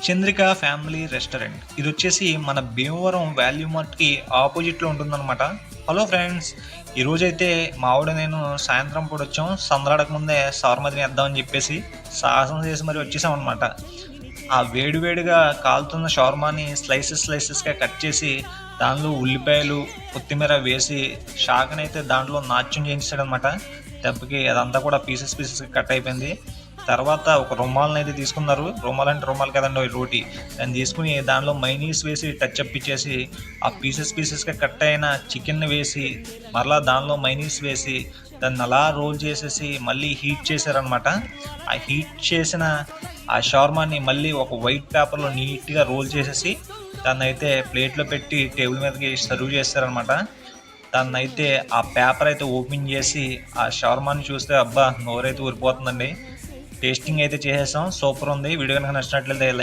Chandrika family restaurant. ఇదొచ్చేసి మన Bhimavaram value మార్ట్‌కి ఆపోజిట్‌లో ఉంటుందనమాట. Hello friends! ఈరోజైతే మా ఆవిడ నేను సాయంత్రం పూటొచ్చాం. సందరాడక ముందే షవర్మా తినేద్దామని చెప్పేసి సాహసం చేసి మరి వచ్చేసామనమాట. ఆ వేడి వేడిగా కాలుతున్న షవర్మాని స్లైసెస్‌గా కట్ చేసి దానిలో ఉల్లిపాయలు, కొత్తిమీర వేసి షాకనైతే దాంట్లో నాట్యం చేయించేసాడనమాట. దెబ్బకి అదంతా కూడా పీసెస్‌గా కట్ అయిపోయింది. తర్వాత ఒక రుమాల్నయితే తీసుకున్నారు. రుమాల్ అంటే రుమాల్ కాదండి, ఓ రోటి. దాన్ని తీసుకొని దానిలో మైనీస్ వేసి టచప్ ఇచ్చేసి, ఆ పీసెస్‌గా కట్ అయిన చికెన్‌ని వేసి, మరలా దానిలో మైనీస్ వేసి, దాన్నలా రోల్ చేసేసి మళ్ళీ హీట్ చేశారనమాట. ఆ హీట్ చేసిన ఆ షవర్మాని మళ్ళీ ఒక వైట్ పేపర్‌లో నీట్‌గా రోల్ చేసేసి, దాన్నయితే ప్లేట్‌లో పెట్టి టేబుల్ మీదకి సర్వ్ చేశారనమాట. దాన్నయితే ఆ పేపర్ అయితే ఓపెన్ చేసి, ఆ షవర్మాని చూస్తే అబ్బా! నోరైతే ఊరిపోతుందండి. టేస్టింగ్ అయితే చేసేసాం. సూపర్ ఉంది. వీడియో గనుక నచ్చినట్లయితే